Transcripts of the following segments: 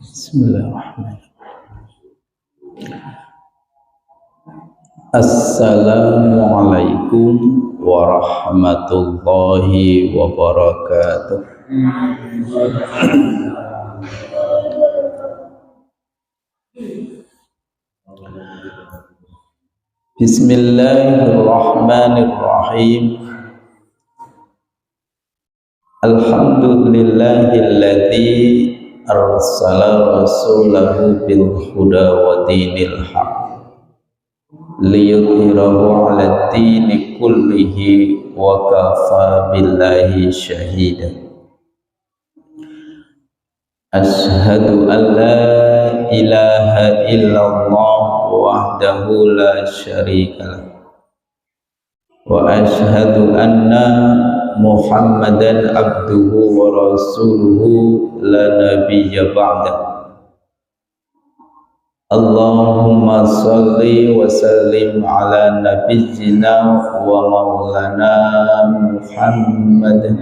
Bismillahirrahmanirrahim. Assalamualaikum warahmatullahi wabarakatuh. Bismillahirrahmanirrahim. Alhamdulillahilladzi arsala rasulahu bil huda wa dinil haq liyudhhirahu 'ala dini kullihi wa kafa billahi syahida. Asyhadu an la ilaha illallah wahdahu la syarikalah wa asyhadu anna Muhammadan abduhu wa rasuluhu la nabiyya ba'da. Allahumma salli wa sallim ala nabiyyina wa maulana Muhammad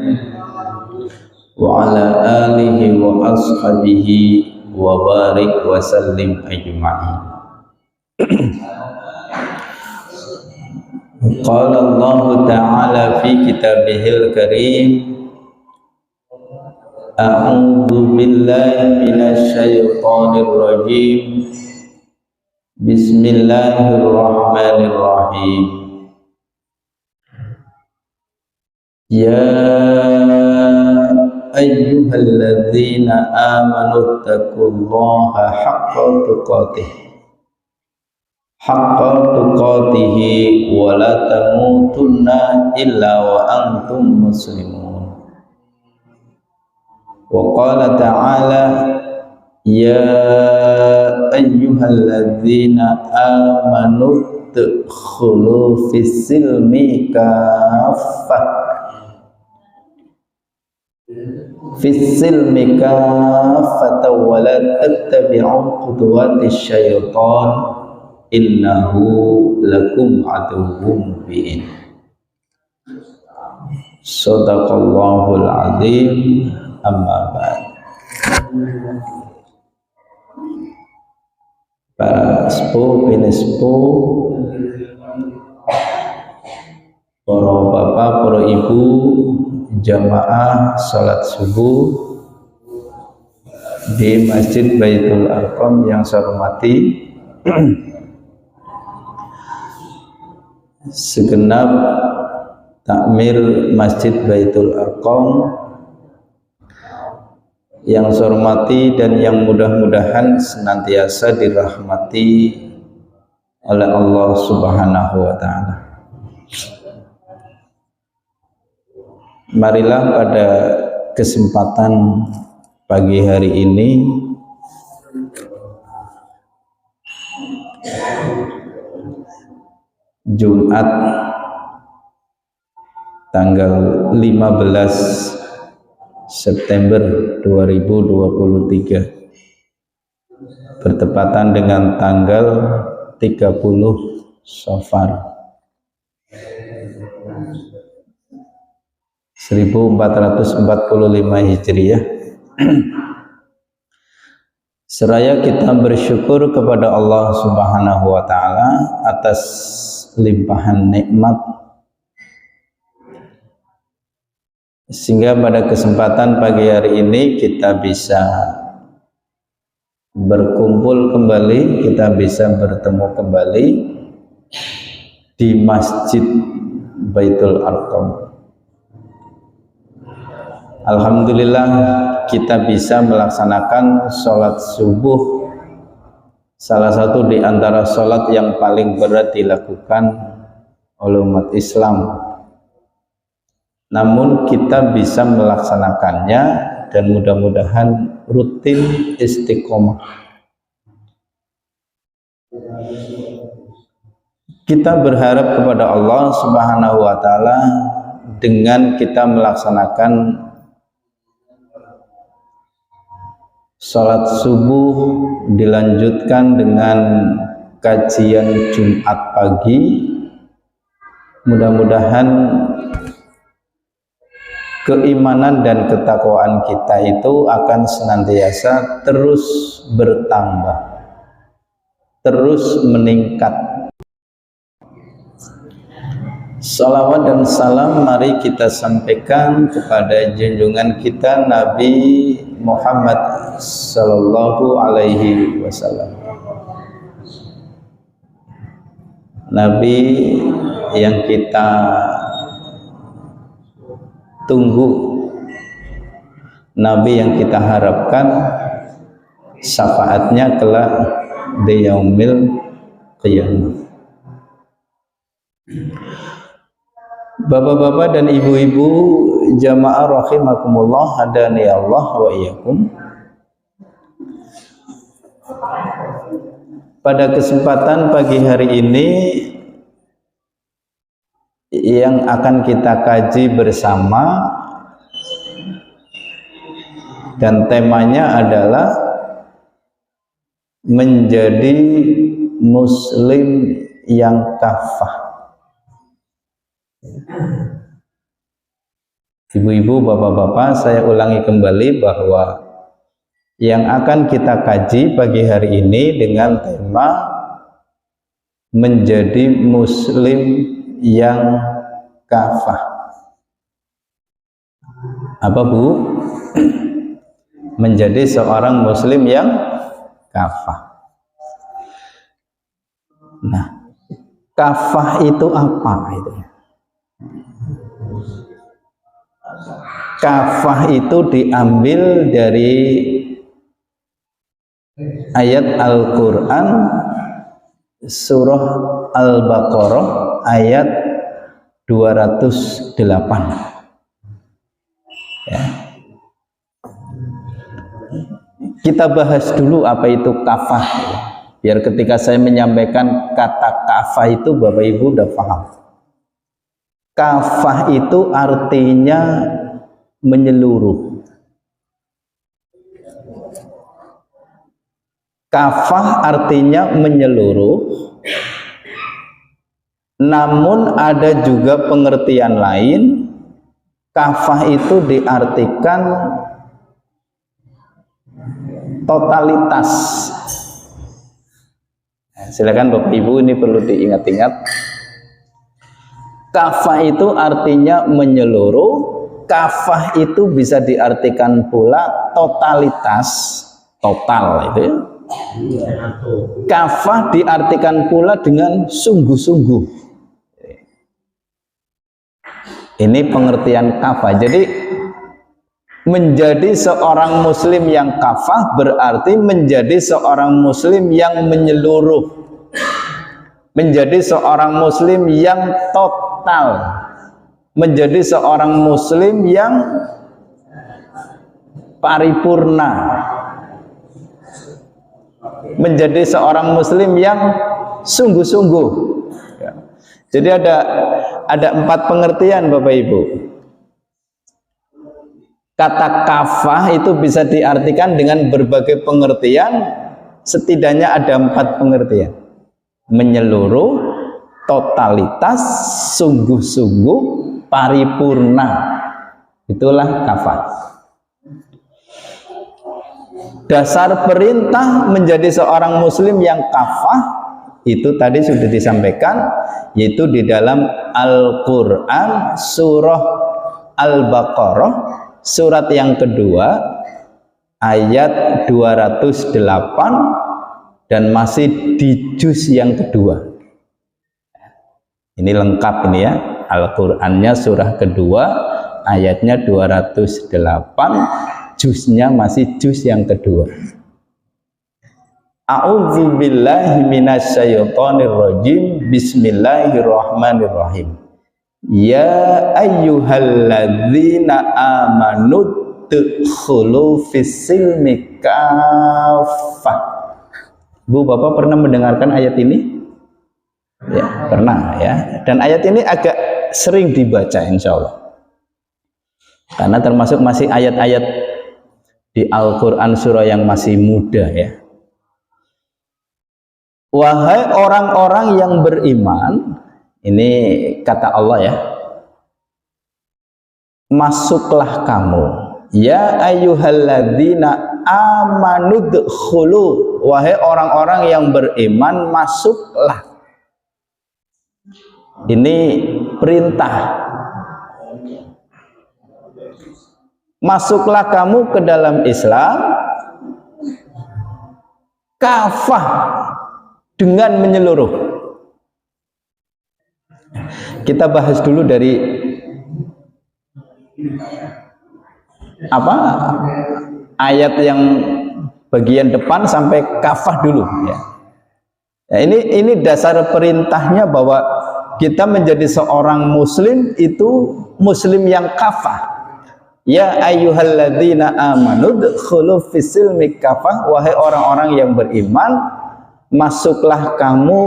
wa ala alihi wa ashabihi wa barik wa sallim ajma'in. Qala Allah Ta'ala fi kitabihil karim, a'udzu billahi minasy syaithanir rajim. Bismillahirrahmanirrahim. Ya ayyuhalladzina amanu taqullaha haqqa tuqatih wa la tamutunna illa wa antum muslimun. Wa qala ta'ala ya ayyuhalladzina amanu udkhulu fis silmi kaffah wa la tattabi'u khutuwatis syaitan innahu lakum aduwwum mubin. Shadaqallahul azim. Amma ba'd. Para sepuh, bini sepuh, para bapak, para ibu, jamaah salat subuh di Masjid Baitul Arqam yang saya hormati, segenap takmir Masjid Baitul Arqam yang saya hormati dan yang mudah-mudahan senantiasa dirahmati oleh Allah Subhanahu wa Ta'ala. Marilah pada kesempatan pagi hari ini Jumat tanggal 15 September 2023 bertepatan dengan tanggal 30 Safar 1445 Hijriah. Seraya kita bersyukur kepada Allah Subhanahu wa Ta'ala atas limpahan nikmat, sehingga pada kesempatan pagi hari ini kita bisa berkumpul kembali, kita bisa bertemu kembali di Masjid Baitul Arqam. Alhamdulillah kita bisa melaksanakan sholat subuh, salah satu di antara sholat yang paling berat dilakukan oleh umat Islam. Namun kita bisa melaksanakannya dan mudah-mudahan rutin istiqomah. Kita berharap kepada Allah Subhanahu wa Ta'ala dengan kita melaksanakan sholat subuh dilanjutkan dengan kajian Jumat pagi, mudah-mudahan keimanan dan ketakwaan kita itu akan senantiasa terus bertambah, terus meningkat. Salawat dan salam mari kita sampaikan kepada junjungan kita Nabi Muhammad sallallahu alaihi wasallam. Nabi yang kita tunggu, Nabi yang kita harapkan syafaatnya kelak di yaumil qiyamah. Bapak-bapak dan ibu-ibu jamaah rahimakumullah, hadani Allah wa iyyakum. Pada kesempatan pagi hari ini yang akan kita kaji bersama dan temanya adalah menjadi muslim yang kafah. Ibu-ibu, bapak-bapak, saya ulangi kembali bahwa yang akan kita kaji pagi hari ini dengan tema menjadi muslim yang kafah. Apa Bu? Menjadi seorang muslim yang kafah. Nah, kafah itu apa itu? Kafah itu diambil dari ayat Al-Quran surah Al-Baqarah ayat 208 ya. Kita bahas dulu apa itu kafah, biar ketika saya menyampaikan kata kafah itu Bapak Ibu udah paham. Kafah itu artinya menyeluruh. Kafah artinya menyeluruh, namun ada juga pengertian lain. Kafah itu diartikan totalitas. Silakan Bapak Ibu, ini perlu diingat-ingat. Kafah itu artinya menyeluruh. Kafah itu bisa diartikan pula totalitas, total itu ya. Kafah diartikan pula dengan sungguh-sungguh. Ini pengertian kafah. Jadi menjadi seorang muslim yang kafah berarti menjadi seorang muslim yang menyeluruh, menjadi seorang muslim yang total, menjadi seorang muslim yang paripurna, menjadi seorang muslim yang sungguh-sungguh. Jadi ada 4 pengertian Bapak Ibu. Kata kafah itu bisa diartikan dengan berbagai pengertian, setidaknya ada 4 pengertian. Menyeluruh, totalitas, sungguh-sungguh, paripurna. Itulah kafah. Dasar perintah menjadi seorang muslim yang kafah itu tadi sudah disampaikan, yaitu di dalam Al-Quran surah Al-Baqarah surat yang kedua ayat 208 dan masih di juz yang kedua. Ini lengkap ini ya, Al-Qur'annya surah kedua ayatnya 208, juznya masih juz yang kedua. A'udzubillahi minasyaitonirrajim. Bismillahirrahmanirrahim. Ya ayyuhalladzina amanu tudkhulu fis-silmi kafah. Bu, Bapak pernah mendengarkan ayat ini? Ya, pernah ya. Dan ayat ini agak sering dibaca insya Allah. Karena termasuk masih ayat-ayat di Al-Quran surah yang masih muda ya. Wahai orang-orang yang beriman, ini kata Allah ya. masuklah kamu, ya ayyuhalladzina amanudkhulu, wahai orang-orang yang beriman, masuklah. Ini perintah. Masuklah kamu ke dalam Islam kafah, dengan menyeluruh. Kita bahas dulu dari ayat yang bagian depan sampai kafah dulu ya. Ini dasar perintahnya bahwa kita menjadi seorang muslim itu muslim yang kafah. Ya ayyuhalladzina amanu dkhulu fis-silmi kafah, wahai orang-orang yang beriman, masuklah kamu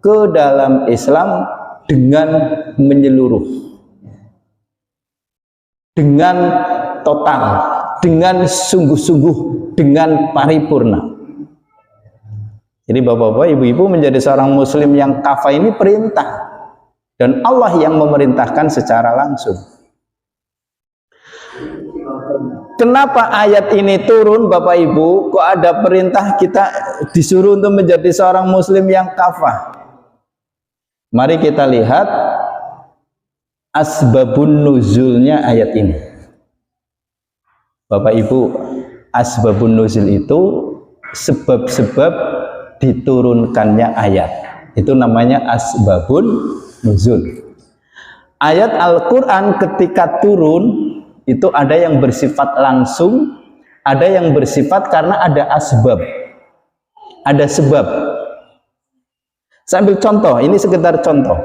ke dalam Islam dengan menyeluruh, dengan total, dengan sungguh-sungguh, dengan paripurna. Jadi bapak-bapak, ibu-ibu, menjadi seorang muslim yang kafah ini perintah, dan Allah yang memerintahkan secara langsung. Kenapa ayat ini turun Bapak Ibu? Kok ada perintah kita disuruh untuk menjadi seorang muslim yang kafah? Mari kita lihat asbabun nuzulnya ayat ini. Bapak Ibu, asbabun nuzul itu sebab-sebab diturunkannya ayat. Itu namanya asbabun nuzul. Ayat Al-Quran ketika turun itu ada yang bersifat langsung, ada yang bersifat karena ada asbab, ada sebab. Saya ambil contoh, ini sekedar contoh.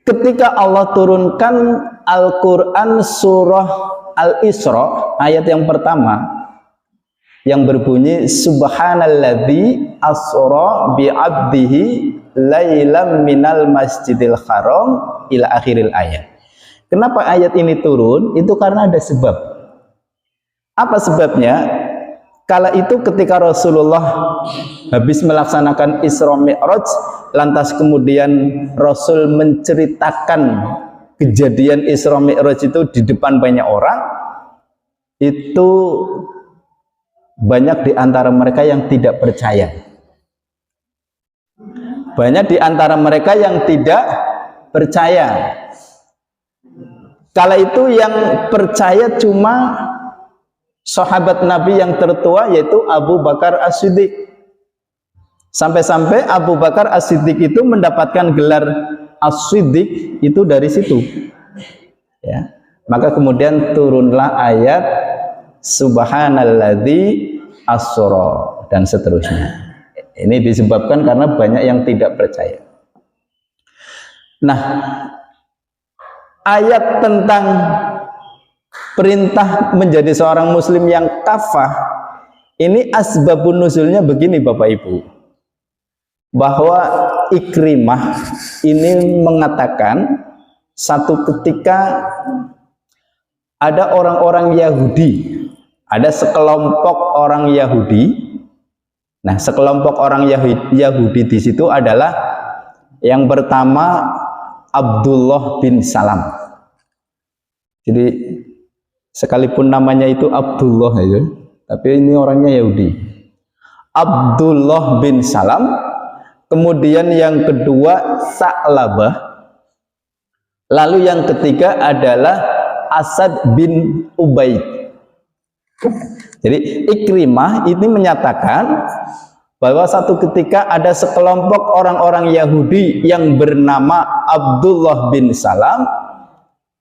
Ketika Allah turunkan Al-Quran surah Al-Isra, ayat yang pertama, yang berbunyi subhanalladzi asra bi'abdihi lailam minal masjidil haram ila akhiril ayat. Kenapa ayat ini turun? Itu karena ada sebab. Apa sebabnya? Kala itu ketika Rasulullah habis melaksanakan Isra Mi'raj, lantas kemudian Rasul menceritakan kejadian Isra Mi'raj itu di depan banyak orang, itu banyak di antara mereka yang tidak percaya. Banyak di antara mereka yang tidak percaya. Kala itu yang percaya cuma sahabat Nabi yang tertua, yaitu Abu Bakar As-Siddiq. Sampai-sampai Abu Bakar As-Siddiq itu mendapatkan gelar As-Siddiq itu dari situ. Ya. Maka kemudian turunlah ayat subhanalladzi asra dan seterusnya. Ini disebabkan karena banyak yang tidak percaya. Nah, ayat tentang perintah menjadi seorang muslim yang kafah ini asbabun nuzulnya begini Bapak Ibu, bahwa Ikrimah ini mengatakan satu ketika ada orang-orang Yahudi, ada sekelompok orang Yahudi. Nah, sekelompok orang Yahudi di situ adalah yang pertama Abdullah bin Salam. Jadi sekalipun namanya itu Abdullah ya, tapi ini orangnya Yahudi. Abdullah bin Salam. Kemudian yang kedua Sa'labah. Lalu yang ketiga adalah Asad bin Ubaid. Jadi Ikrimah ini menyatakan bahwa satu ketika ada sekelompok orang-orang Yahudi yang bernama Abdullah bin Salam,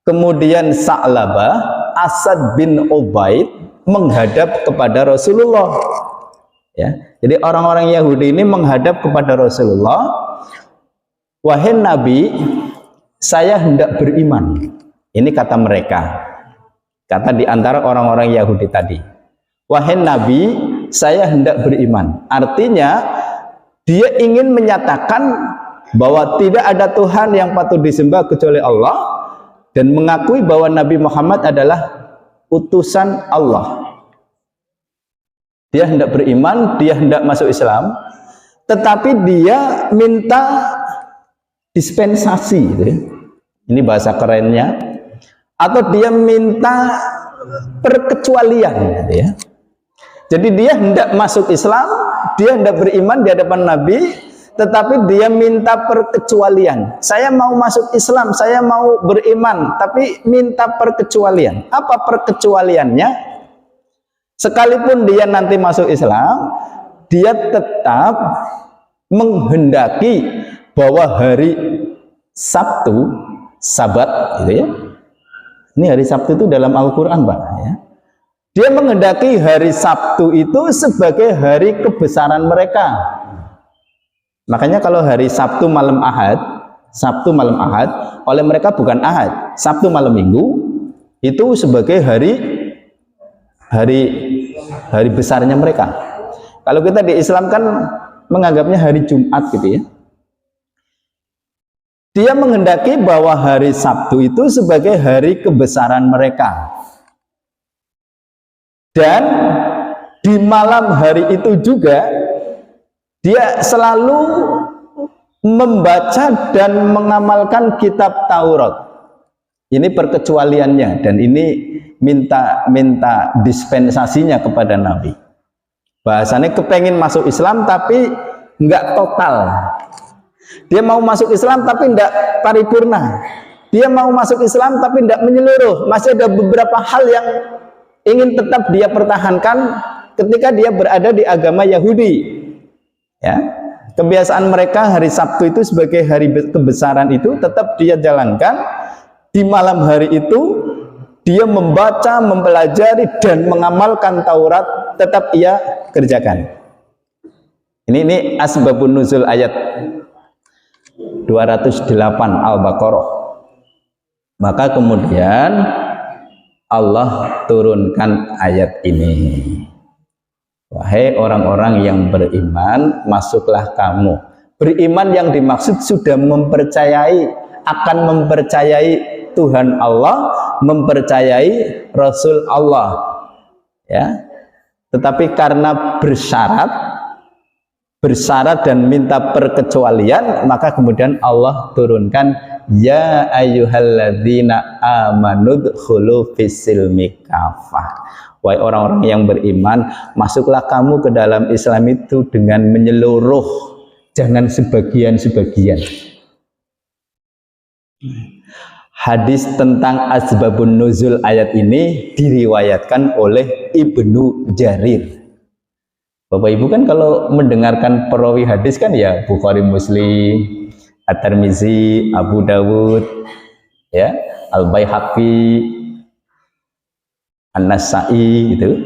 kemudian Sa'labah, Asad bin Ubaid menghadap kepada Rasulullah. Ya, jadi orang-orang Yahudi ini menghadap kepada Rasulullah, wahai Nabi, saya hendak beriman. Ini kata mereka, kata di antara orang-orang Yahudi tadi, wahai Nabi, saya hendak beriman. Artinya dia ingin menyatakan bahwa tidak ada Tuhan yang patut disembah kecuali Allah, dan mengakui bahwa Nabi Muhammad adalah utusan Allah. Dia hendak beriman, dia hendak masuk Islam, tetapi dia minta dispensasi gitu ya. Ini bahasa kerennya. Atau dia minta perkecualian, ya. Jadi dia hendak masuk Islam, dia hendak beriman di hadapan Nabi, tetapi dia minta perkecualian. Saya mau masuk Islam, saya mau beriman, tapi minta perkecualian. Apa perkecualiannya? Sekalipun dia nanti masuk Islam, dia tetap menghendaki bahwa hari Sabtu, Sabat, gitu ya. Ini hari Sabtu itu dalam Al-Quran, Pak, ya. Dia menghendaki hari Sabtu itu sebagai hari kebesaran mereka. Makanya kalau hari Sabtu malam Ahad, oleh mereka bukan Ahad, Sabtu malam Minggu itu sebagai hari besarnya mereka. Kalau kita di Islam kan menganggapnya hari Jumat, gitu ya. Dia menghendaki bahwa hari Sabtu itu sebagai hari kebesaran mereka. Dan di malam hari itu juga dia selalu membaca dan mengamalkan kitab Taurat. Ini perkecualiannya, dan ini minta dispensasinya kepada Nabi. Bahasanya kepengin masuk Islam tapi enggak total. Dia mau masuk Islam tapi enggak paripurna. Dia mau masuk Islam tapi enggak menyeluruh. Masih ada beberapa hal yang ingin tetap dia pertahankan ketika dia berada di agama Yahudi. Ya, kebiasaan mereka hari Sabtu itu sebagai hari kebesaran itu tetap dia jalankan. Di malam hari itu dia membaca, mempelajari dan mengamalkan Taurat, tetap ia kerjakan. Ini asbabun nuzul ayat 208 Al-Baqarah. Maka kemudian Allah turunkan ayat ini. Wahai orang-orang yang beriman, masuklah kamu. Beriman yang dimaksud sudah akan mempercayai Tuhan Allah, mempercayai Rasul Allah, ya. Tetapi karena bersyarat dan minta perkecualian, maka kemudian Allah turunkan ya ayyuhalladzina amanu dkhulu fis-silmi kafah. Wahai orang-orang yang beriman, masuklah kamu ke dalam Islam itu dengan menyeluruh, jangan sebagian-sebagian. Hadis tentang asbabun nuzul ayat ini diriwayatkan oleh Ibnu Jarir. Bapak Ibu kan kalau mendengarkan perawi hadis kan ya Bukhari, Muslim, At-Tirmizi, Abu Dawud, ya, Al-Baihaqi, An-Nasa'i, gitu,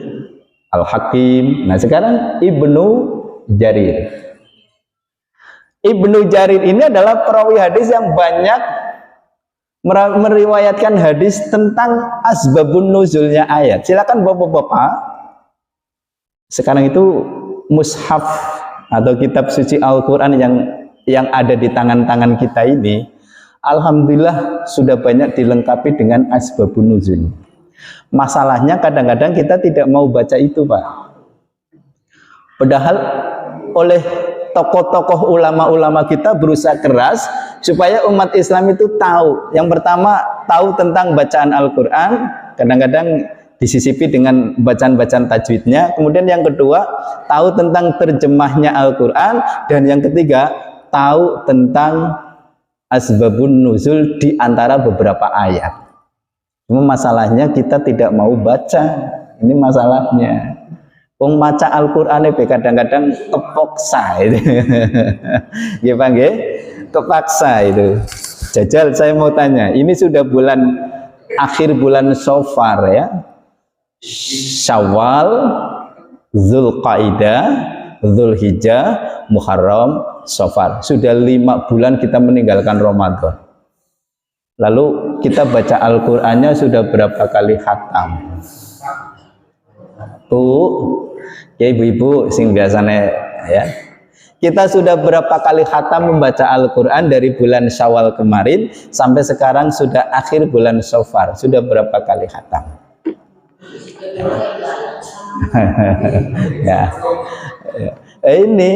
Al-Hakim. Nah sekarang Ibnu Jarir. Ibnu Jarir ini adalah perawi hadis yang banyak meriwayatkan hadis tentang asbabun nuzulnya ayat. Silakan bapak-bapak, sekarang itu mushaf atau kitab suci Al-Quran yang ada di tangan-tangan kita ini, alhamdulillah sudah banyak dilengkapi dengan asbabun nuzul. Masalahnya kadang-kadang kita tidak mau baca itu, Pak. Padahal oleh tokoh-tokoh ulama-ulama kita berusaha keras supaya umat Islam itu tahu. Yang pertama, tahu tentang bacaan Al-Quran, kadang-kadang disisipi dengan bacaan-bacaan tajwidnya. Kemudian yang kedua, tahu tentang terjemahnya Al-Quran. Dan yang ketiga, tahu tentang asbabun nuzul di antara beberapa ayat. Cuma masalahnya kita tidak mau baca. Ini masalahnya. Wong maca Al-Qur'an kadang-kadang kepaksa itu. Ya Pak nggih? Kepaksa itu. Jajal saya mau tanya, ini sudah akhir bulan Safar ya. Syawal, Dzulqa'dah, Dzulhijjah, Muharram, Safar. Sudah 5 bulan kita meninggalkan Ramadan. Lalu kita baca Al-Qur'annya sudah berapa kali khatam? Ya ibu-ibu sing biasanya ya. Kita sudah berapa kali khatam membaca Al-Quran dari bulan Syawal kemarin sampai sekarang sudah akhir bulan Safar. Sudah berapa kali khatam? Ya. Ini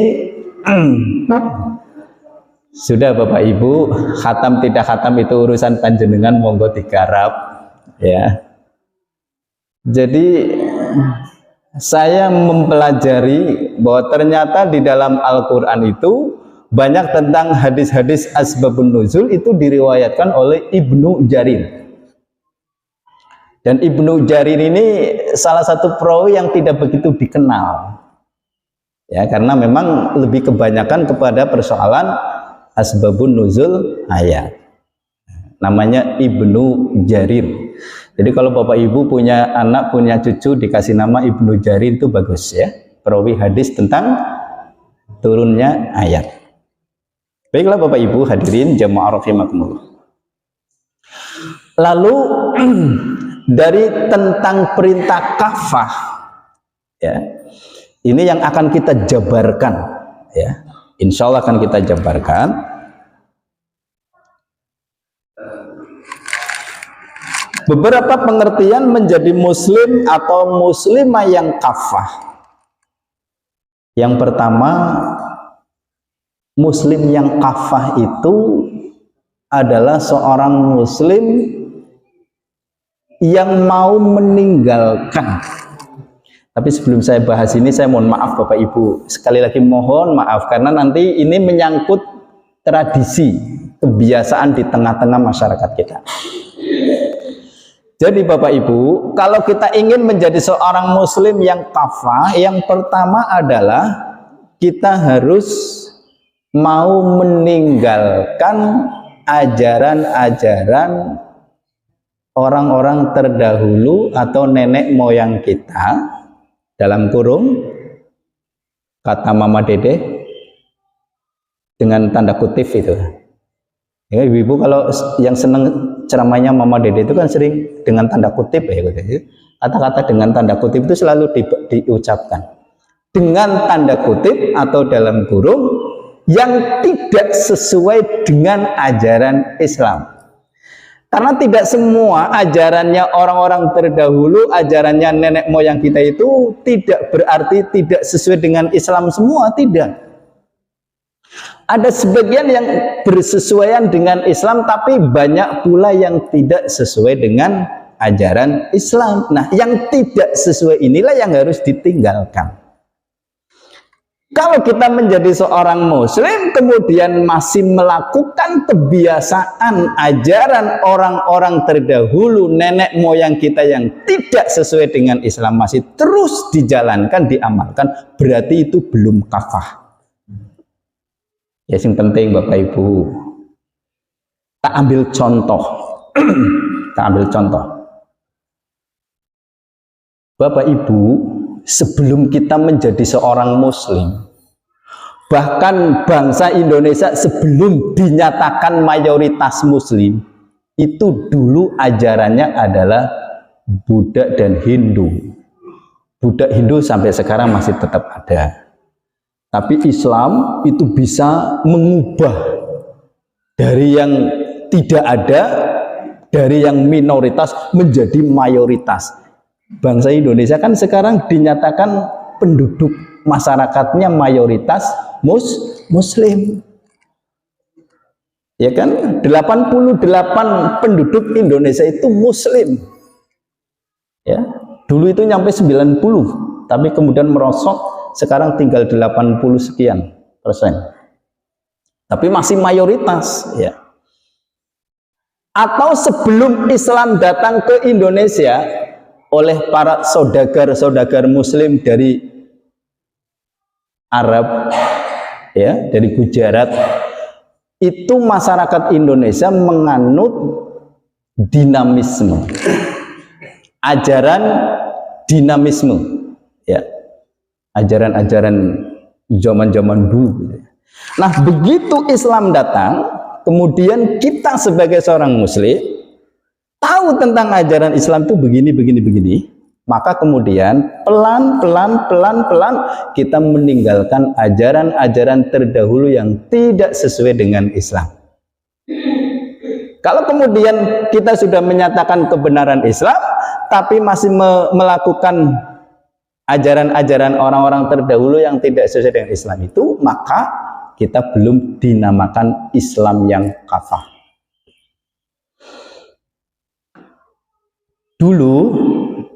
Sudah Bapak Ibu, khatam tidak khatam itu urusan panjenengan, monggo digarap ya. Jadi saya mempelajari bahwa ternyata di dalam Al-Quran itu banyak tentang hadis-hadis asbabun nuzul itu diriwayatkan oleh Ibnu Jarir. Dan Ibnu Jarir ini salah satu perawi yang tidak begitu dikenal ya, karena memang lebih kebanyakan kepada persoalan asbabun nuzul ayat. Namanya Ibnu Jarir. Jadi kalau Bapak Ibu punya anak, punya cucu, dikasih nama Ibnu Jarir itu bagus ya, perawi hadis tentang turunnya ayat. Baiklah Bapak Ibu hadirin jamaah rahimakumullah. Lalu dari tentang perintah kafah ya, ini yang akan kita jabarkan ya, insya Allah akan kita jabarkan. Beberapa pengertian menjadi muslim atau muslimah yang kafah. Yang pertama, muslim yang kafah itu adalah seorang muslim yang mau meninggalkan. Tapi sebelum saya bahas ini, saya mohon maaf Bapak Ibu, sekali lagi mohon maaf karena nanti ini menyangkut tradisi, kebiasaan di tengah-tengah masyarakat kita. Jadi Bapak Ibu, kalau kita ingin menjadi seorang muslim yang kafah, yang pertama adalah kita harus mau meninggalkan ajaran-ajaran orang-orang terdahulu atau nenek moyang kita, dalam kurung kata Mama Dede dengan tanda kutip itu ya, ibu-ibu kalau yang seneng ceramahnya Mama Dede itu kan sering dengan tanda kutip ya, kata-kata dengan tanda kutip itu selalu diucapkan dengan tanda kutip atau dalam kurung yang tidak sesuai dengan ajaran Islam. Karena tidak semua ajarannya orang-orang terdahulu, ajarannya nenek moyang kita itu tidak berarti tidak sesuai dengan Islam semua, tidak. Ada sebagian yang bersesuaian dengan Islam, tapi banyak pula yang tidak sesuai dengan ajaran Islam. Nah, yang tidak sesuai inilah yang harus ditinggalkan. Kalau kita menjadi seorang muslim kemudian masih melakukan kebiasaan ajaran orang-orang terdahulu, nenek moyang kita yang tidak sesuai dengan Islam masih terus dijalankan, diamalkan, berarti itu belum kafah. Ya, yang penting Bapak Ibu, tak ambil contoh. Tak ambil contoh. Bapak Ibu, sebelum kita menjadi seorang muslim, bahkan bangsa Indonesia sebelum dinyatakan mayoritas muslim, itu dulu ajarannya adalah Buddha dan Hindu. Buddha Hindu sampai sekarang masih tetap ada. Tapi Islam itu bisa mengubah dari yang tidak ada, dari yang minoritas menjadi mayoritas. Bangsa Indonesia kan sekarang dinyatakan penduduk masyarakatnya mayoritas muslim. Ya kan? 88 penduduk Indonesia itu muslim. Ya. Dulu itu nyampe 90, tapi kemudian merosot, sekarang tinggal 80 sekian persen. Tapi masih mayoritas, ya. Atau sebelum Islam datang ke Indonesia oleh para saudagar-saudagar muslim dari Arab, ya, dari Gujarat, itu masyarakat Indonesia menganut dinamisme, ajaran dinamisme, ya, ajaran-ajaran zaman-zaman dulu. Nah, begitu Islam datang, kemudian kita sebagai seorang muslim tahu tentang ajaran Islam itu begini, maka kemudian pelan-pelan kita meninggalkan ajaran-ajaran terdahulu yang tidak sesuai dengan Islam. Kalau kemudian kita sudah menyatakan kebenaran Islam, tapi masih melakukan ajaran-ajaran orang-orang terdahulu yang tidak sesuai dengan Islam itu, maka kita belum dinamakan Islam yang kafah. Dulu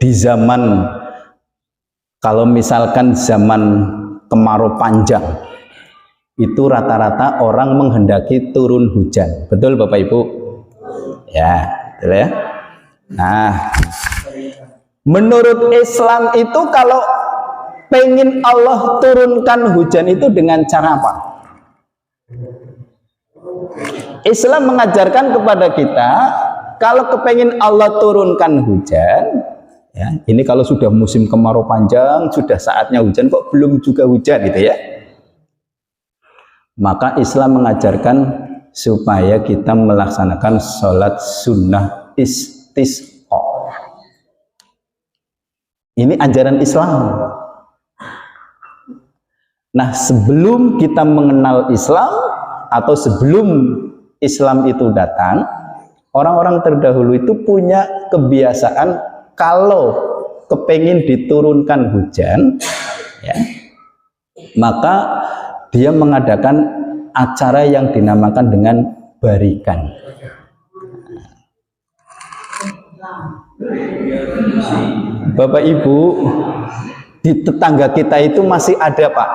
di zaman, kalau misalkan zaman kemarau panjang, itu rata-rata orang menghendaki turun hujan. Betul Bapak Ibu? Ya, betul ya. Nah, menurut Islam itu kalau pengen Allah turunkan hujan itu dengan cara apa? Islam mengajarkan kepada kita, kalau kepengin Allah turunkan hujan, ya, ini kalau sudah musim kemarau panjang, sudah saatnya hujan, kok belum juga hujan gitu ya. Maka Islam mengajarkan supaya kita melaksanakan sholat sunnah istisqa. Ini ajaran Islam. Nah, sebelum kita mengenal Islam atau sebelum Islam itu datang, orang-orang terdahulu itu punya kebiasaan kalau kepengin diturunkan hujan, ya, maka dia mengadakan acara yang dinamakan dengan barikan. Bapak Ibu, di tetangga kita itu masih ada Pak,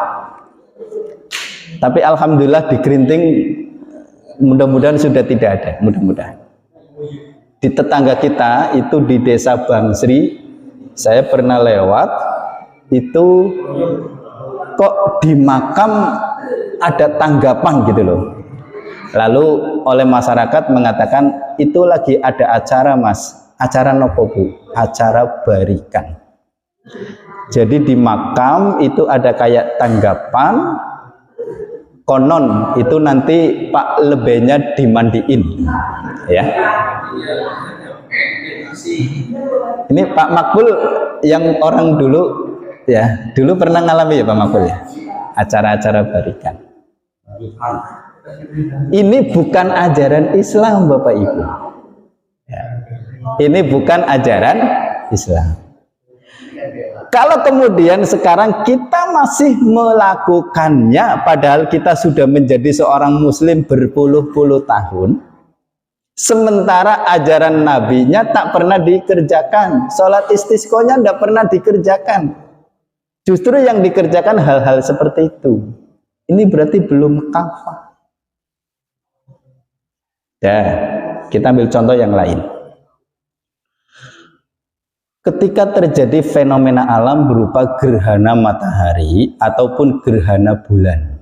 tapi alhamdulillah di Gerinting mudah-mudahan sudah tidak ada, mudah-mudahan. Di tetangga kita itu di desa Bangsri, saya pernah lewat, itu kok di makam ada tanggapan gitu loh. Lalu oleh masyarakat mengatakan itu lagi ada acara Mas, acara nopo Bu? Acara barikan. Jadi di makam itu ada kayak tanggapan, konon itu nanti Pak lebenya dimandiin, ya. Ini Pak Makbul yang orang dulu, ya, dulu pernah ngalami ya Pak Makbul ya, acara-acara barikan. Ini bukan ajaran Islam Bapak Ibu, ya. Ini bukan ajaran Islam. Kalau kemudian sekarang kita masih melakukannya, padahal kita sudah menjadi seorang muslim berpuluh-puluh tahun, sementara ajaran nabinya tak pernah dikerjakan, sholat istisqonya tidak pernah dikerjakan, justru yang dikerjakan hal-hal seperti itu, ini berarti belum kafah. Ya, kita ambil contoh yang lain. Ketika terjadi fenomena alam berupa gerhana matahari ataupun gerhana bulan,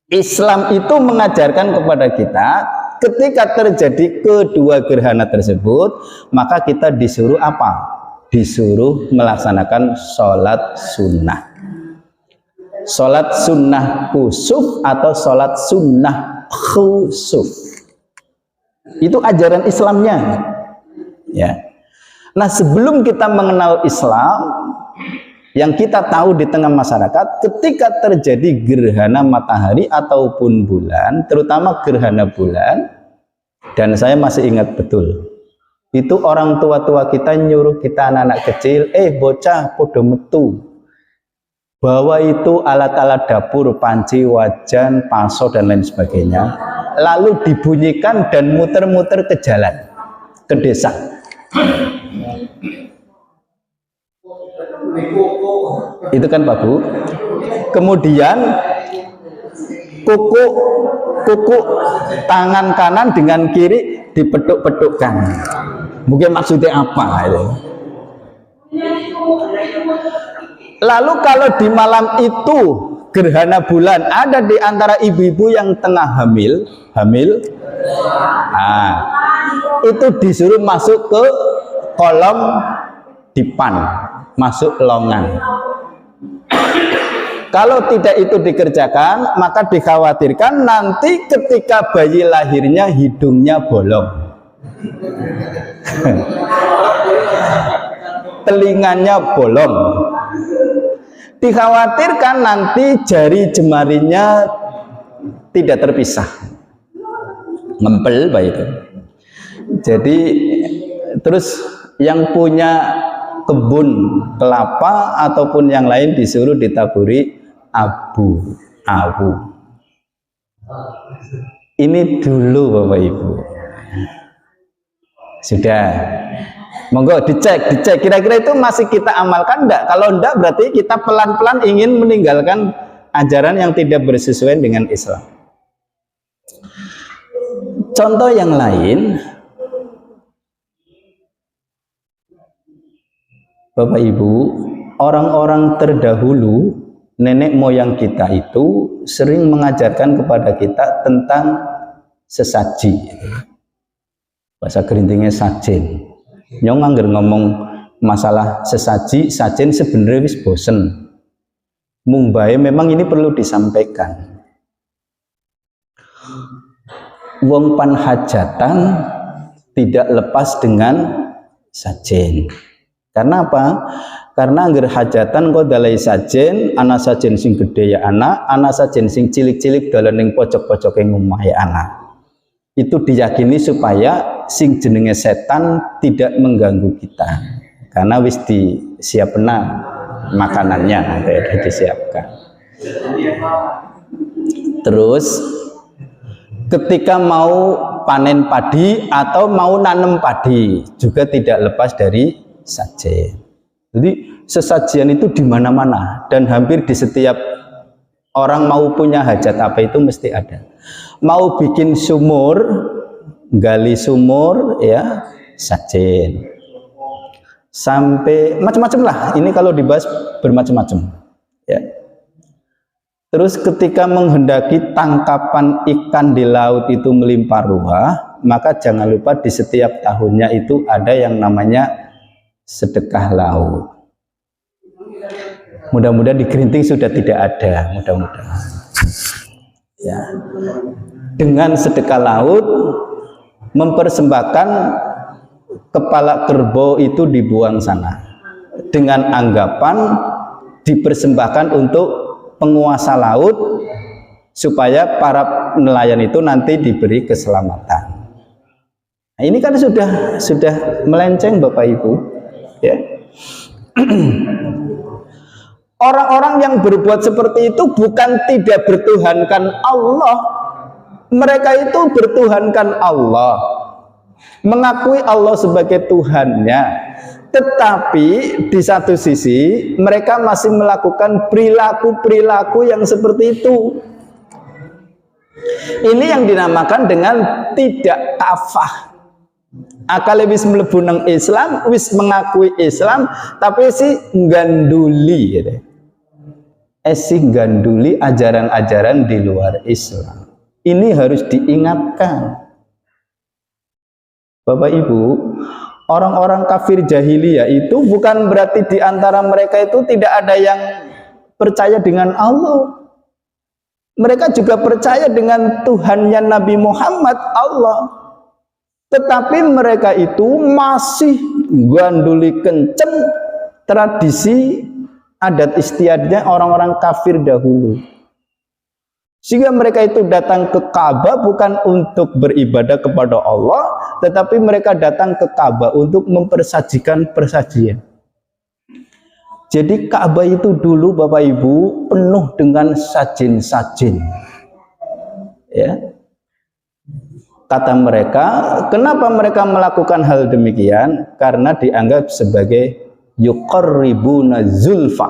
Islam itu mengajarkan kepada kita, ketika terjadi kedua gerhana tersebut, maka kita disuruh apa? Disuruh melaksanakan sholat sunnah. Sholat sunnah kusuf atau sholat sunnah khusuf. Itu ajaran Islamnya, ya. Nah, sebelum kita mengenal Islam, yang kita tahu di tengah masyarakat, ketika terjadi gerhana matahari ataupun bulan, terutama gerhana bulan, dan saya masih ingat betul, itu orang tua-tua kita nyuruh kita anak-anak kecil, bocah podo metu, bawa itu alat-alat dapur, panci, wajan, paso, dan lain sebagainya, lalu dibunyikan dan muter-muter ke jalan, ke desa. Itu kan Pak Bu. Kemudian kuku tangan kanan dengan kiri dipeduk-pedukkan. Mungkin maksudnya apa itu? Lalu kalau di malam itu gerhana bulan, ada di antara ibu-ibu yang tengah hamil, nah, itu disuruh masuk ke kolom dipan, masuk longan. Kalau tidak itu dikerjakan, maka dikhawatirkan nanti ketika bayi lahirnya hidungnya bolong, telinganya bolong, dikhawatirkan nanti jari jemarinya tidak terpisah, ngempel bayi itu. Jadi terus yang punya kebun kelapa ataupun yang lain disuruh ditaburi awu. Ini dulu Bapak Ibu. Sudah. Monggo dicek kira-kira itu masih kita amalkan enggak? Kalau enggak berarti kita pelan-pelan ingin meninggalkan ajaran yang tidak bersesuaian dengan Islam. Contoh yang lain, Bapak Ibu, orang-orang terdahulu, nenek moyang kita itu sering mengajarkan kepada kita tentang sesaji. Bahasa gerintingnya sajen. Nyong angger ngomong masalah sesaji, sajen sebenarnya wis bosen. Mung bae memang ini perlu disampaikan. Wong pan hajatan tidak lepas dengan sajen. Karena apa? Karena angger hajatan kok dalai sajen, ana sajen sing gede ya ana sajen sing cilik-cilik dalan ning pojok-pojoke ngomah ya ana. Itu diyakini supaya sing jenenge setan tidak mengganggu kita. Karena wis disiapna makanannya, sudah disiapkan. Terus ketika mau panen padi atau mau nanam padi juga tidak lepas dari sajen. Jadi sesajian itu di mana-mana dan hampir di setiap orang mau punya hajat apa itu mesti ada. Mau bikin sumur, gali sumur ya sajen. Sampai macam-macam lah. Ini kalau dibahas bermacam-macam. Ya. Terus ketika menghendaki tangkapan ikan di laut itu melimpah ruah, maka jangan lupa di setiap tahunnya itu ada yang namanya sedekah laut. Mudah-mudahan di Gerinting sudah tidak ada, mudah-mudahan. Ya. Dengan sedekah laut mempersembahkan kepala kerbau itu dibuang sana dengan anggapan dipersembahkan untuk penguasa laut supaya para nelayan itu nanti diberi keselamatan. Nah, ini kan sudah melenceng Bapak Ibu, ya. Orang-orang yang berbuat seperti itu bukan tidak bertuhankan Allah, mereka itu bertuhankan Allah, mengakui Allah sebagai Tuhannya, tetapi di satu sisi mereka masih melakukan perilaku-perilaku yang seperti itu. Ini yang dinamakan dengan tidak kafah. Akal wis mlebu nang Islam, wis mengakui Islam, tapi si ganduli gitu. Si ganduli ajaran-ajaran di luar Islam. Ini harus diingatkan. Bapak Ibu, orang-orang kafir jahiliyah itu bukan berarti di antara mereka itu tidak ada yang percaya dengan Allah. Mereka juga percaya dengan Tuhannya Nabi Muhammad, Allah. Tetapi mereka itu masih ganduli kenceng tradisi adat istiadatnya orang-orang kafir dahulu. Sehingga mereka itu datang ke Ka'bah bukan untuk beribadah kepada Allah, tetapi mereka datang ke Ka'bah untuk mempersajikan persajian. Jadi Ka'bah itu dulu Bapak Ibu penuh dengan sajen-sajen. Ya. Kata mereka, kenapa mereka melakukan hal demikian? Karena dianggap sebagai yuqarribuna zulfa.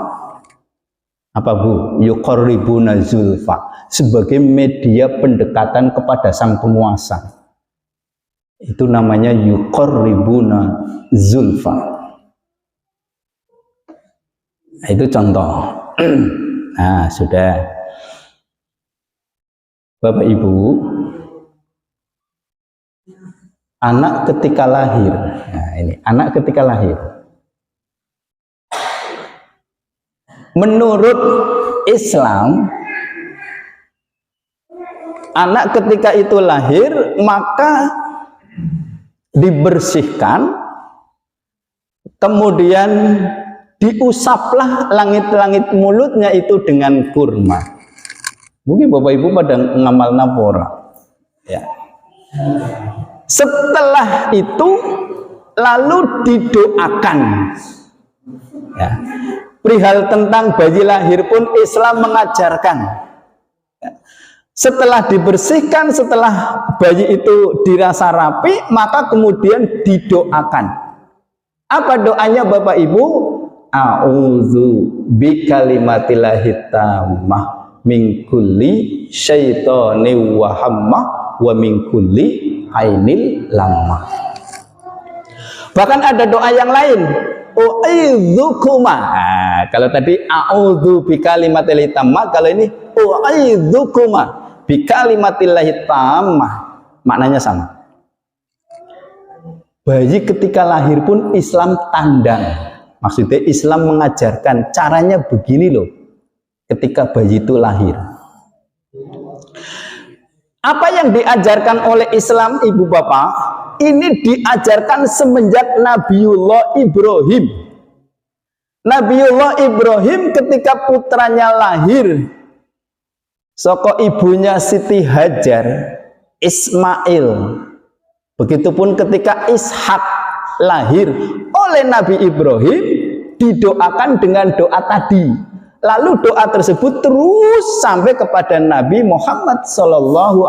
Apa Bu? Yuqarribuna zulfa, sebagai media pendekatan kepada sang penguasa. Itu namanya yuqarribuna zulfa. Nah, itu contoh. Nah, sudah. Bapak Ibu, anak ketika lahir. Nah, ini anak ketika lahir. Menurut Islam, anak ketika itu lahir maka dibersihkan, kemudian diusaplah langit-langit mulutnya itu dengan kurma. Mungkin Bapak Ibu pada ngamal napora. Ya. Setelah itu lalu didoakan. Ya. Perihal tentang bayi lahir pun Islam mengajarkan. Ya. Setelah dibersihkan, setelah bayi itu dirasa rapi, maka kemudian didoakan. Apa doanya Bapak Ibu? A'udzu bikalimatillahit tammah min kulli syaitani wa hammah wa min kulli ainil lammah. Bahkan ada doa yang lain, u'idzukuma. Kalau tadi a'udzu bikalimatillahit tammah, kalau ini u'idzukuma bikalimatillahi tammah, maknanya sama. Bayi ketika lahir pun Islam tandang, maksudnya Islam mengajarkan caranya begini loh ketika bayi itu lahir. Apa yang diajarkan oleh Islam, ibu bapak, ini diajarkan semenjak Nabiullah Ibrahim. Nabiullah Ibrahim ketika putranya lahir, soko ibunya Siti Hajar, Ismail. Begitupun ketika Ishak lahir oleh Nabi Ibrahim, didoakan dengan doa tadi. Lalu doa tersebut terus sampai kepada Nabi Muhammad SAW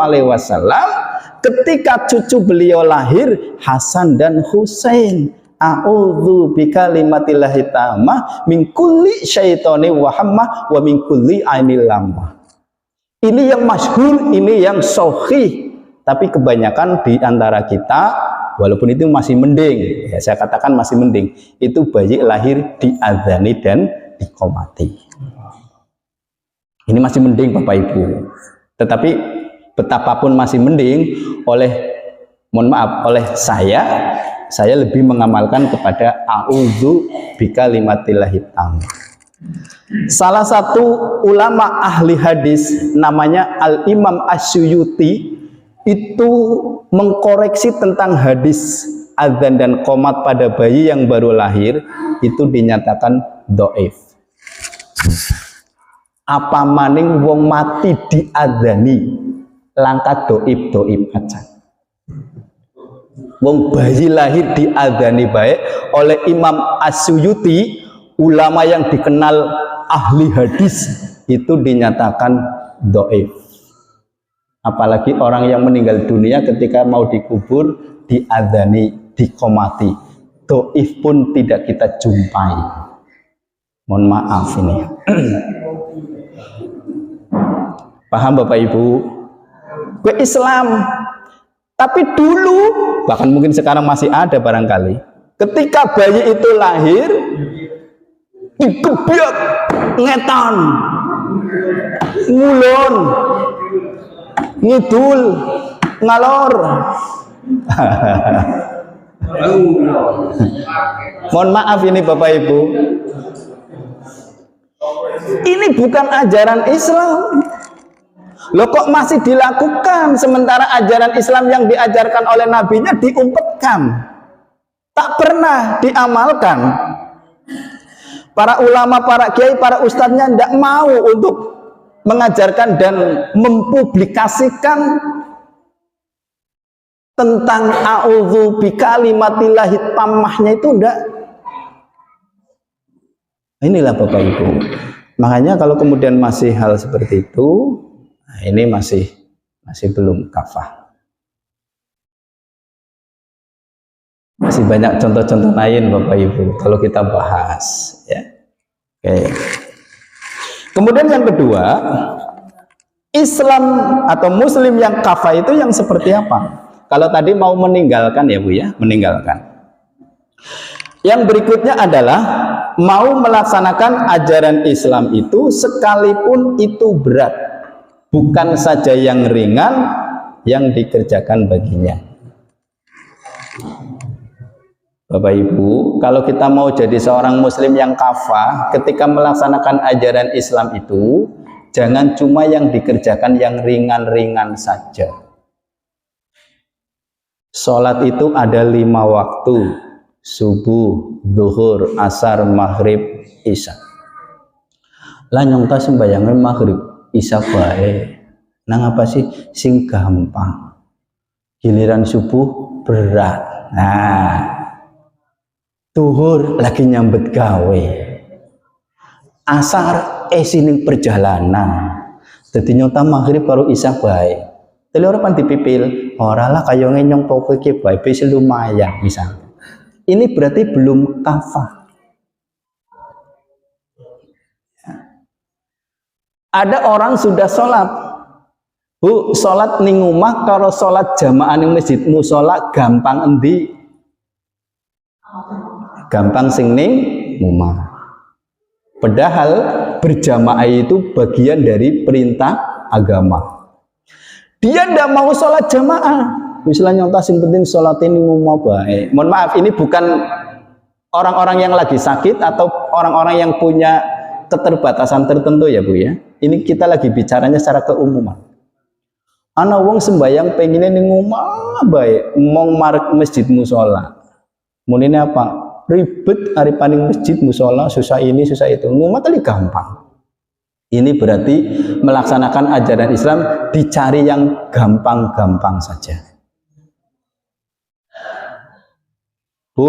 ketika cucu beliau lahir, Hasan dan Husain. A'udzu bikalimatillahi tammah min kulli syaitani wa hammah wa min kulli ainil lammah. Ini yang masyhur, ini yang sahih. Tapi kebanyakan di antara kita, walaupun itu masih mending, ya saya katakan masih mending, itu bayi lahir diadzani dan diqomati. Ini masih mending Bapak Ibu. Tetapi betapapun masih mending, mohon maaf, oleh saya lebih mengamalkan kepada a'udzu bikalimatillahi tammah. Salah satu ulama ahli hadis namanya Al-Imam Asyuyuti itu mengkoreksi tentang hadis adzan dan qomat pada bayi yang baru lahir, itu dinyatakan dhaif. Apa maning wong mati diadzani, langkah dhaif aja. Wong bayi lahir diadzani baik oleh Imam Asyuyuti, ulama yang dikenal ahli hadis, itu dinyatakan dhaif. Apalagi orang yang meninggal dunia ketika mau dikubur diadzani, diqomati, dhaif pun tidak kita jumpai. Mohon maaf ini. Paham Bapak Ibu? Ke Islam. Tapi dulu, bahkan mungkin sekarang masih ada barangkali, ketika bayi itu lahir dikebiak, ngetan, ngulon, ngidul, ngalor. Mohon maaf ini Bapak Ibu, ini bukan ajaran Islam. Loh kok masih dilakukan, sementara ajaran Islam yang diajarkan oleh nabinya diumpetkan, tak pernah diamalkan. Para ulama, para kiai, para ustadznya tidak mau untuk mengajarkan dan mempublikasikan tentang a'udzu bikalimatillahi tammahnya itu enggak. Inilah Bapak Ibu. Makanya kalau kemudian masih hal seperti itu, nah ini masih belum kafah. Masih banyak contoh-contoh lain Bapak Ibu kalau kita bahas ya. Oke. Kemudian yang kedua, Islam atau Muslim yang kafah itu yang seperti apa? Kalau tadi mau meninggalkan ya Bu ya, meninggalkan. Yang berikutnya adalah mau melaksanakan ajaran Islam itu sekalipun itu berat, bukan saja yang ringan yang dikerjakan baginya. Bapak Ibu, kalau kita mau jadi seorang muslim yang kafah, ketika melaksanakan ajaran Islam itu, jangan cuma yang dikerjakan yang ringan-ringan saja. Sholat itu ada 5 waktu, subuh, zuhur, asar, maghrib, isya. Lah nyongta sembayangan maghrib, isya bae. Nang apa sih? Sing gampang. Giliran subuh berat. Nah, zuhur lagi nyambet gawe, asar sining perjalanan, Dadi nyota maghrib karo isya bae. Tele ora pan dipipil, ora lah kaya ngenyong pokoke iki bae wis lumayan misalnya. Ini berarti belum kafah. Ada orang sudah sholat, Bu, sholat ning omah karo sholat jamaah ning masjid mushola gampang endi? Gampang sing ning omah. Padahal berjamaah itu bagian dari perintah agama. Dia ndak mau sholat jamaah. Misalnya nyontas yang penting sholat ini mau baik. Mohon maaf, ini bukan orang-orang yang lagi sakit atau orang-orang yang punya keterbatasan tertentu ya Bu ya. Ini kita lagi bicaranya secara keumuman. Ana wong sembayang pengennya ning omah baik, mong marek masjid mushola. Munine apa? Ribet hari paning masjid mushola, susah ini susah itu. Ngomah tadi gampang. Ini berarti melaksanakan ajaran Islam dicari yang gampang-gampang saja. Bu,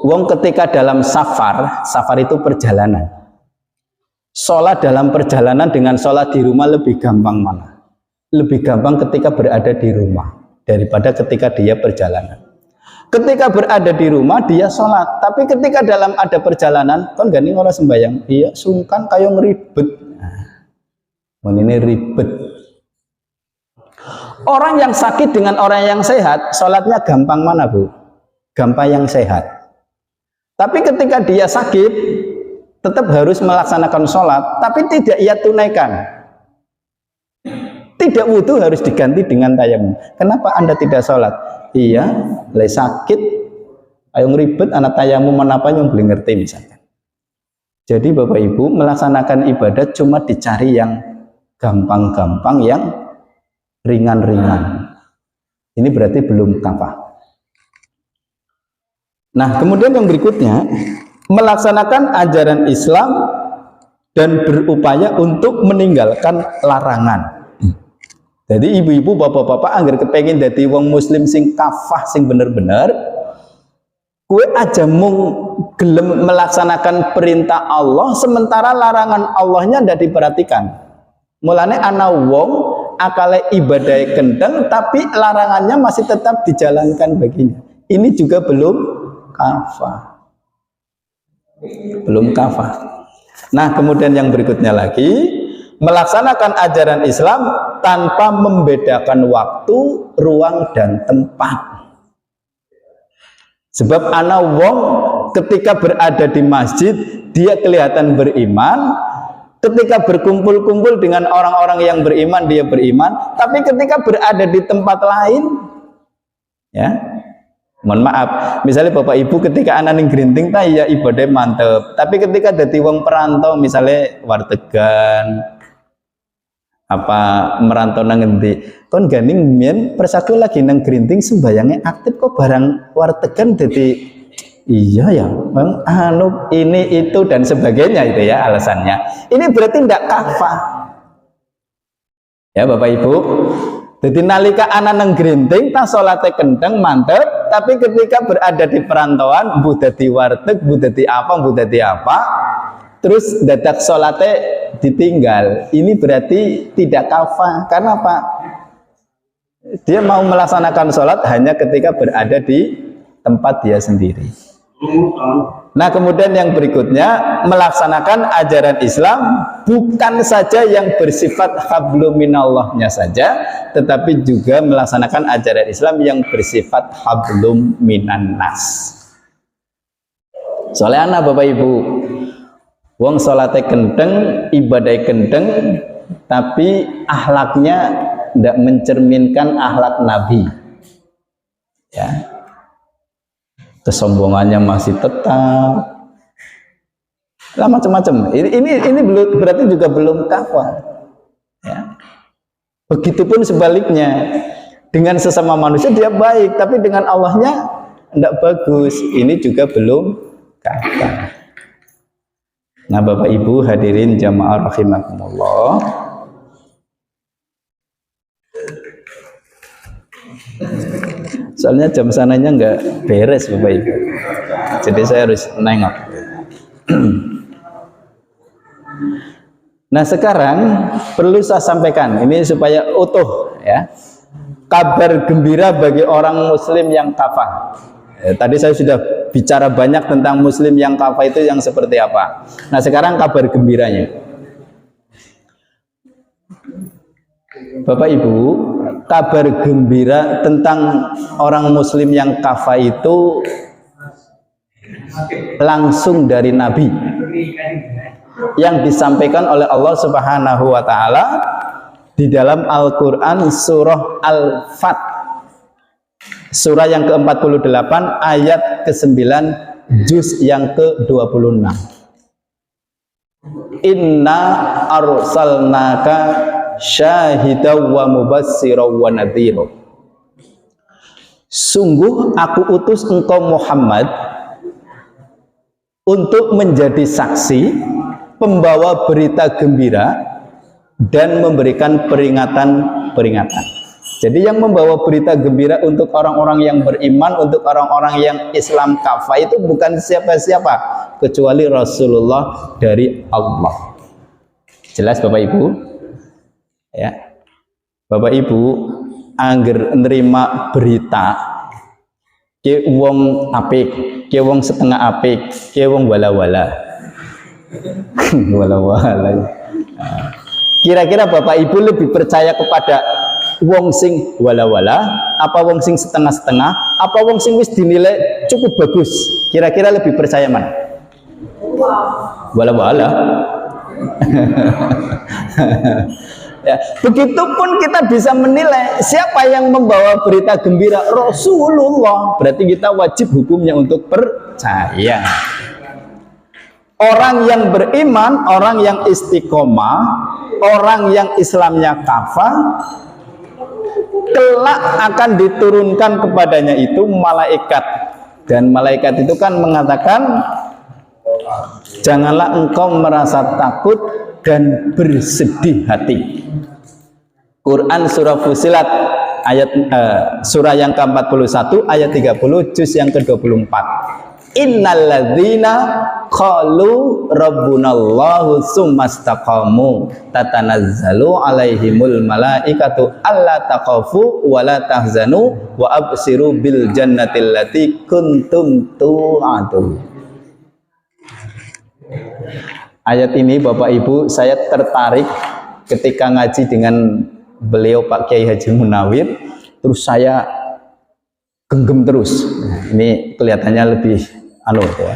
wong ketika dalam safar itu perjalanan. Sholat dalam perjalanan dengan sholat di rumah lebih gampang mana? Lebih gampang ketika berada di rumah daripada ketika dia perjalanan. Ketika berada di rumah dia sholat, tapi ketika dalam ada perjalanan, kan gani orang sembahyang, iya sungkan kayak ngeribet. Ini ribet. Orang yang sakit dengan orang yang sehat, sholatnya gampang mana Bu? Gampang yang sehat. Tapi ketika dia sakit, tetap harus melaksanakan sholat, tapi tidak ia tunaikan. Tidak wudu harus diganti dengan tayamum. Kenapa Anda tidak sholat? Iya, lek sakit, ayo ngeribet, anak tayamum menapa yang boleh ngerti misalkan. Jadi Bapak Ibu melaksanakan ibadah cuma dicari yang gampang-gampang, yang ringan-ringan. Ini berarti belum kafah. Nah, kemudian yang berikutnya, melaksanakan ajaran Islam dan berupaya untuk meninggalkan larangan. Jadi ibu-ibu, bapak-bapak anggar kepengen dadi wong muslim sing kafah, sing bener-bener, kue aja mung gelem melaksanakan perintah Allah sementara larangan Allahnya ndak diperhatikan. Mulane ana wong akale ibadah kendeng tapi larangannya masih tetap dijalankan baginya. Ini juga belum kafah. Belum kafah. Nah, kemudian yang berikutnya lagi, melaksanakan ajaran Islam tanpa membedakan waktu, ruang, dan tempat. Sebab ana wong ketika berada di masjid dia kelihatan beriman, ketika berkumpul-kumpul dengan orang-orang yang beriman dia beriman, tapi ketika berada di tempat lain, ya, mohon maaf, misalnya Bapak Ibu ketika anak ning grinting ta ya ibadah mantep, tapi ketika dadi wong perantau misalnya wartegan apa merantau nang endi kon ganing mien persatu lagi nang grinting sembayangnya aktif kok barang wartegan dadi iya ya bang anu ini itu dan sebagainya itu ya alasannya. Ini berarti tidak kafah ya Bapak Ibu. Jadi nalika anak nang grinting tak salate kendeng mantep, tapi ketika berada di perantauan mbuh dadi warteg, mbuh dadi apa, terus dadak salate ditinggal. Ini berarti tidak kafah. Karena apa? Dia mau melaksanakan sholat hanya ketika berada di tempat dia sendiri. Nah, kemudian yang berikutnya, melaksanakan ajaran Islam bukan saja yang bersifat hablum minallahnya saja, tetapi juga melaksanakan ajaran Islam yang bersifat hablum minannas. Soalnya anak Bapak Ibu, wong sholatnya kendeng, ibadah kendeng, tapi akhlaknya tidak mencerminkan akhlak Nabi. Ya, kesombongannya masih tetap, lah macam-macam. Ini belum berarti juga belum kafah. Ya. Begitupun sebaliknya, dengan sesama manusia dia baik, tapi dengan Allahnya tidak bagus. Ini juga belum kafah. Nah, Bapak Ibu hadirin jamaah rahimakumullah. Soalnya jam sananya nggak beres Bapak Ibu. Jadi saya harus nengok. Nah sekarang perlu saya sampaikan ini supaya utuh ya, kabar gembira bagi orang muslim yang kafah. Tadi saya sudah bicara banyak tentang muslim yang kafah itu yang seperti apa. Nah sekarang kabar gembiranya, Bapak Ibu, kabar gembira tentang orang muslim yang kafah itu langsung dari Nabi yang disampaikan oleh Allah Subhanahu wa taala di dalam Al-Qur'an surah Al-Fat, surah yang ke-48 ayat ke-9 juz yang ke-26. Inna arsalnaka syahidaw wa mubassiraw wa nadhira. Sungguh aku utus engkau Muhammad untuk menjadi saksi, pembawa berita gembira dan memberikan peringatan-peringatan. Jadi yang membawa berita gembira untuk orang-orang yang beriman, untuk orang-orang yang Islam kafah itu bukan siapa-siapa kecuali Rasulullah dari Allah. Jelas Bapak Ibu? Ya. Bapak Ibu, angger nerima berita ke wong apik, ke wong setengah apik, ke wong wala-wala. Wala-wala. Kira-kira Bapak Ibu lebih percaya kepada wong sing wala-wala, apa wong sing setengah-setengah, apa wong sing wis dinilai cukup bagus? Kira-kira lebih percaya mana? Wala-wala. Ya, begitupun kita bisa menilai siapa yang membawa berita gembira, Rasulullah. Berarti kita wajib hukumnya untuk percaya. Orang yang beriman, orang yang istiqomah, orang yang Islamnya kafah, kelak akan diturunkan kepadanya itu malaikat. Dan malaikat itu kan mengatakan, janganlah engkau merasa takut dan bersedih hati. Quran surah Fusilat ayat surah yang ke-41 ayat 30 juz yang ke-24. Innalladzina qalu rabbunallahu tsumastaqamu tatanazzalu alaihimul malaikatu alla taqafu wa la tahzanu wa absiru bil jannatil lati kuntum tu'adun. Ayat ini Bapak Ibu saya tertarik ketika ngaji dengan beliau Pak Kiai Haji Munawir, terus saya genggam terus. Ini kelihatannya lebih ya.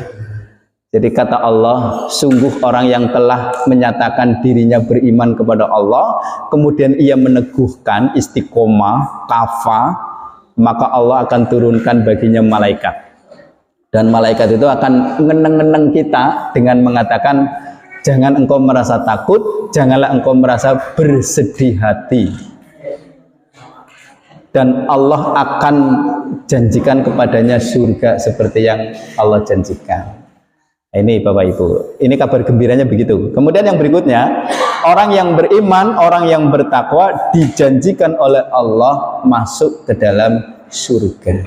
Jadi kata Allah, sungguh orang yang telah menyatakan dirinya beriman kepada Allah, kemudian ia meneguhkan istiqomah, kafah, maka Allah akan turunkan baginya malaikat. Dan malaikat itu akan ngeneng-ngeneng kita dengan mengatakan, jangan engkau merasa takut, janganlah engkau merasa bersedih hati. Dan Allah akan janjikan kepadanya surga seperti yang Allah janjikan. Ini Bapak Ibu, ini kabar gembiranya begitu. Kemudian yang berikutnya, orang yang beriman, orang yang bertakwa dijanjikan oleh Allah masuk ke dalam surga.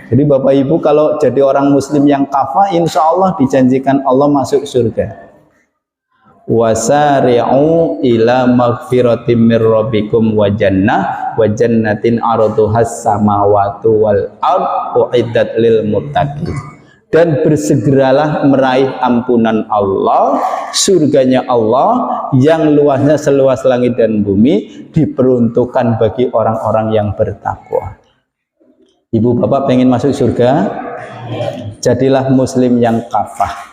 Jadi Bapak Ibu kalau jadi orang muslim yang kafah, insya Allah dijanjikan Allah masuk surga. Wasari'u ila maghfiratim mir rabbikum wa jannatin arduhas samawati wal ard uiddat lil muttaqin. Dan bersegeralah meraih ampunan Allah, surganya Allah yang luasnya seluas langit dan bumi, diperuntukkan bagi orang-orang yang bertakwa. Ibu bapak pengen masuk surga? Jadilah muslim yang kafah.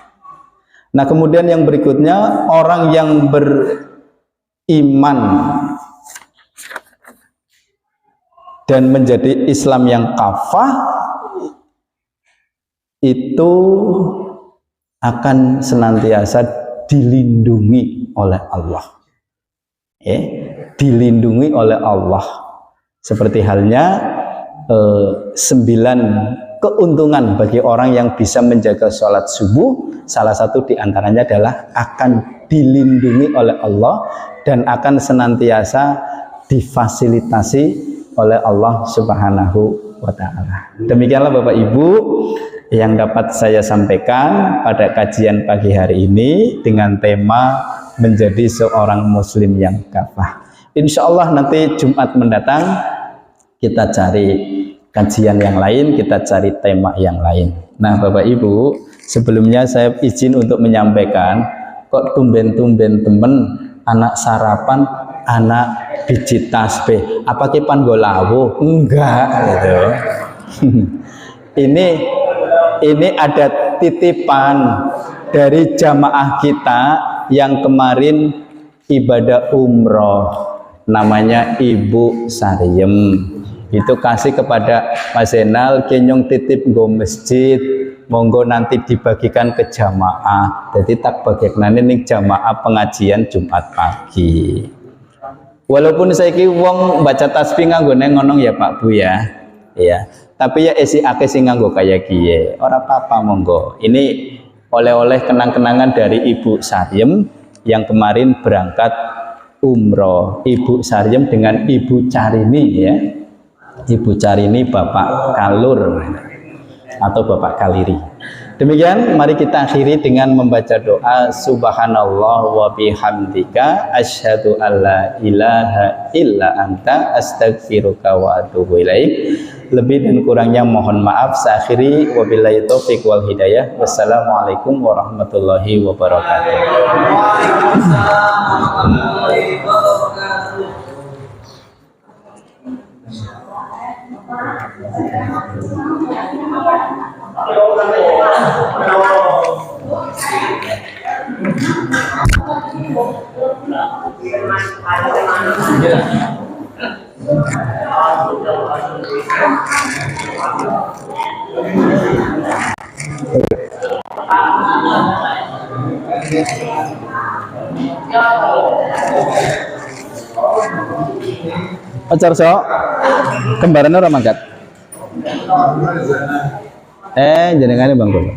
Nah kemudian yang berikutnya, orang yang beriman dan menjadi Islam yang kafah itu akan senantiasa dilindungi oleh Allah. Dilindungi oleh Allah. Seperti halnya 9 keuntungan bagi orang yang bisa menjaga sholat subuh. Salah satu diantaranya adalah akan dilindungi oleh Allah dan akan senantiasa difasilitasi oleh Allah Subhanahu wa ta'ala. Demikianlah Bapak Ibu yang dapat saya sampaikan pada kajian pagi hari ini dengan tema menjadi seorang muslim yang kafah. Insya Allah nanti Jumat mendatang kita cari kajian yang lain, kita cari tema yang lain. Nah Bapak Ibu, sebelumnya saya izin untuk menyampaikan, kok tumben-tumben temen anak sarapan, anak biji tasbih, apa kipan golawo? Enggak gitu. Ini ada titipan dari jamaah kita yang kemarin ibadah umroh, namanya Ibu Sariem. Itu kasih kepada Mas Zainal, kenyong titip go masjid, monggo nanti dibagikan ke jamaah. Jadi tak bagikan ini jamaah pengajian Jumat pagi. Walaupun saya ki wong baca tasbih nganggone ngono ya Pak Bu ya. Ya. Tapi ya isi ake sing nganggo kaya kiye. Ora apa-apa monggo. Ini oleh-oleh kenang-kenangan dari Ibu Sariem yang kemarin berangkat umroh. Ibu Sariem dengan Ibu Carini ya. Ibu Carini Bapak Kalur atau Bapak Kaliri. Demikian mari kita akhiri dengan membaca doa subhanallah wa bihamdika asyhadu alla ilaha illa anta astaghfiruka wa atubu ilaik. Lebih dan kurangnya mohon maaf. Saya akhiri wabillahi taufik wal hidayah. Wassalamualaikum warahmatullahi wabarakatuh. Pacar so, kembaran orang mangkat. Jenengannya Bang Kolo.